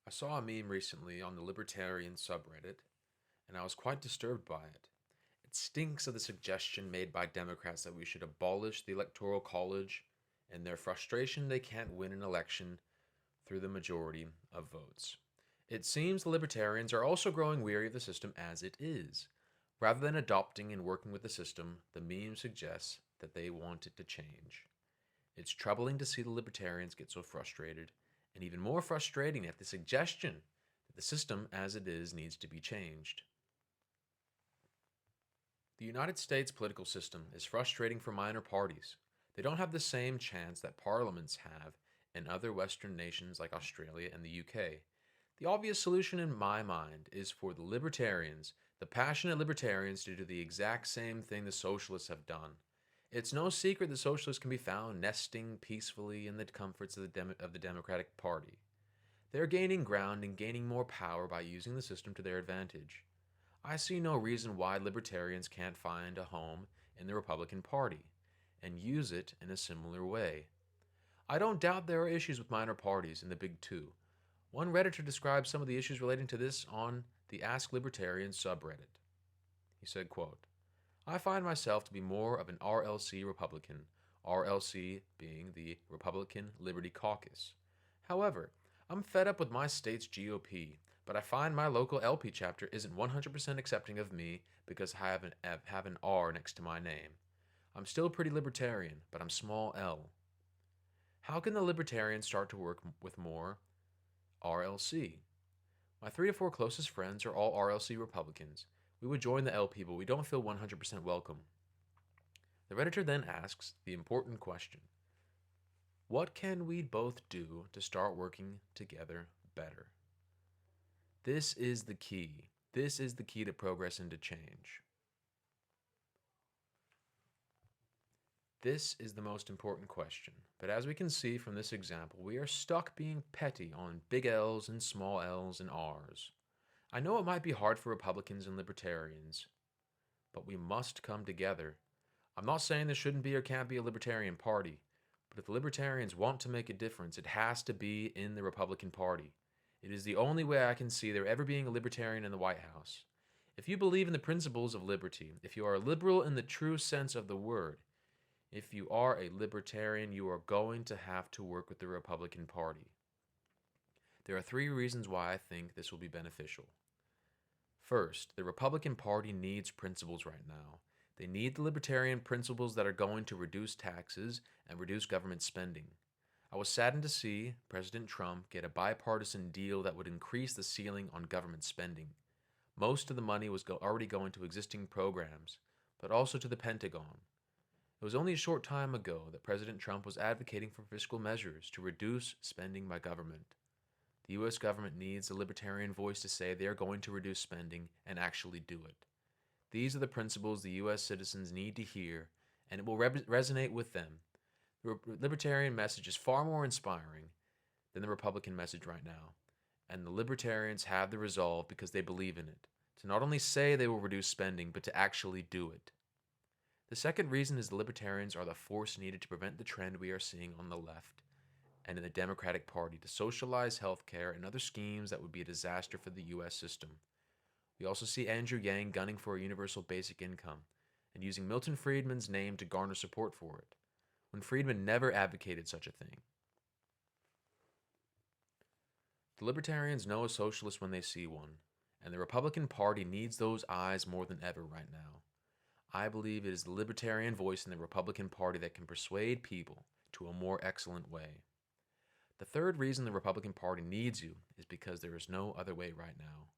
I saw a meme recently on the libertarian subreddit, and I was quite disturbed by it. It stinks of the suggestion made by Democrats that we should abolish the Electoral College. In their frustration, they can't win an election through the majority of votes. It seems the libertarians are also growing weary of the system as it is. Rather than adopting and working with the system, the meme suggests that they want it to change. It's troubling to see the libertarians get so frustrated, and even more frustrating at the suggestion that the system as it is needs to be changed. The United States political system is frustrating for minor parties. They don't have the same chance that parliaments have in other Western nations like Australia and the UK. The obvious solution in my mind is for the libertarians, the passionate libertarians, to do the exact same thing the socialists have done. It's no secret that socialists can be found nesting peacefully in the comforts of the Democratic Party. They're gaining ground and gaining more power by using the system to their advantage. I see no reason why libertarians can't find a home in the Republican Party and use it in a similar way. I don't doubt there are issues with minor parties in the Big Two. One Redditor described some of the issues relating to this on the Ask Libertarians subreddit. He said, quote, I find myself to be more of an RLC Republican, RLC being the Republican Liberty Caucus. However, I'm fed up with my state's GOP, but I find my local LP chapter isn't 100% accepting of me because I have an R next to my name. I'm still pretty libertarian, but I'm small L. How can the libertarians start to work with more RLC? My 3 to 4 closest friends are all RLC Republicans. We would join the LP, but we don't feel 100% welcome. The Redditor then asks the important question: what can we both do to start working together better? This is the key. This is the key to progress and to change. This is the most important question, but as we can see from this example, we are stuck being petty on big L's and small L's and R's. I know it might be hard for Republicans and Libertarians, but we must come together. I'm not saying there shouldn't be or can't be a Libertarian Party, but if the Libertarians want to make a difference, it has to be in the Republican Party. It is the only way I can see there ever being a Libertarian in the White House. If you believe in the principles of liberty, if you are a liberal in the true sense of the word, if you are a libertarian, you are going to have to work with the Republican Party. There are 3 reasons why I think this will be beneficial. First, the Republican Party needs principles right now. They need the libertarian principles that are going to reduce taxes and reduce government spending. I was saddened to see President Trump get a bipartisan deal that would increase the ceiling on government spending. Most of the money was already going to existing programs, but also to the Pentagon. It was only a short time ago that President Trump was advocating for fiscal measures to reduce spending by government. The U.S. government needs a libertarian voice to say they are going to reduce spending and actually do it. These are the principles the U.S. citizens need to hear, and it will resonate with them. The libertarian message is far more inspiring than the Republican message right now, and the libertarians have the resolve because they believe in it, to not only say they will reduce spending, but to actually do it. The second reason is the libertarians are the force needed to prevent the trend we are seeing on the left and in the Democratic Party to socialize healthcare and other schemes that would be a disaster for the U.S. system. We also see Andrew Yang gunning for a universal basic income and using Milton Friedman's name to garner support for it, when Friedman never advocated such a thing. The libertarians know a socialist when they see one, and the Republican Party needs those eyes more than ever right now. I believe it is the libertarian voice in the Republican Party that can persuade people to a more excellent way. The third reason the Republican Party needs you is because there is no other way right now.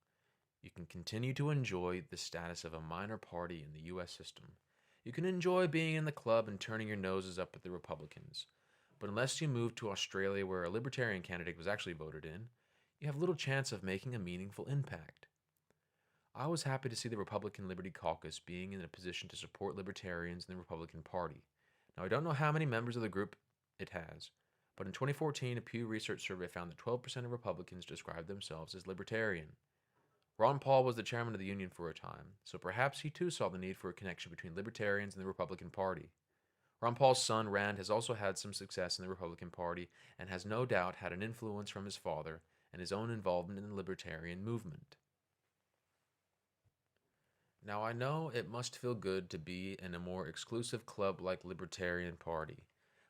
You can continue to enjoy the status of a minor party in the U.S. system. You can enjoy being in the club and turning your noses up at the Republicans. But unless you move to Australia where a libertarian candidate was actually voted in, you have little chance of making a meaningful impact. I was happy to see the Republican Liberty Caucus being in a position to support libertarians in the Republican Party. Now, I don't know how many members of the group it has, but in 2014, a Pew Research survey found that 12% of Republicans described themselves as libertarian. Ron Paul was the chairman of the union for a time, so perhaps he too saw the need for a connection between libertarians and the Republican Party. Ron Paul's son, Rand, has also had some success in the Republican Party and has no doubt had an influence from his father and his own involvement in the libertarian movement. Now, I know it must feel good to be in a more exclusive club like Libertarian Party,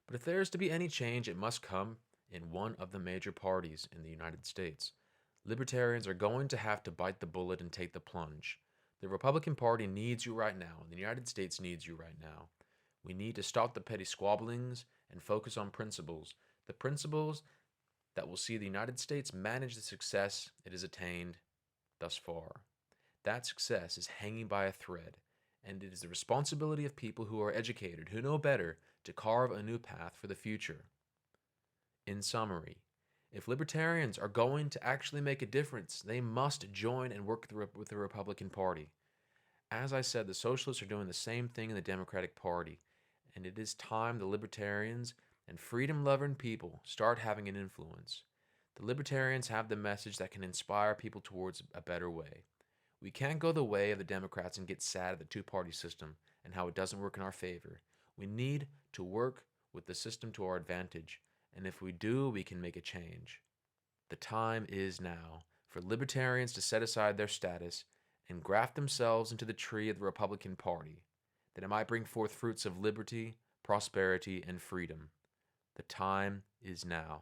but if there is to be any change, it must come in one of the major parties in the United States. Libertarians are going to have to bite the bullet and take the plunge. The Republican Party needs you right now, and the United States needs you right now. We need to stop the petty squabblings and focus on principles. The principles that will see the United States manage the success it has attained thus far. That success is hanging by a thread, and it is the responsibility of people who are educated, who know better, to carve a new path for the future. In summary, if libertarians are going to actually make a difference, they must join and work with the Republican Party. As I said, the socialists are doing the same thing in the Democratic Party, and it is time the libertarians and freedom-loving people start having an influence. The libertarians have the message that can inspire people towards a better way. We can't go the way of the Democrats and get sad at the two-party system and how it doesn't work in our favor. We need to work with the system to our advantage, and if we do, we can make a change. The time is now for libertarians to set aside their status and graft themselves into the tree of the Republican Party, that it might bring forth fruits of liberty, prosperity, and freedom. The time is now.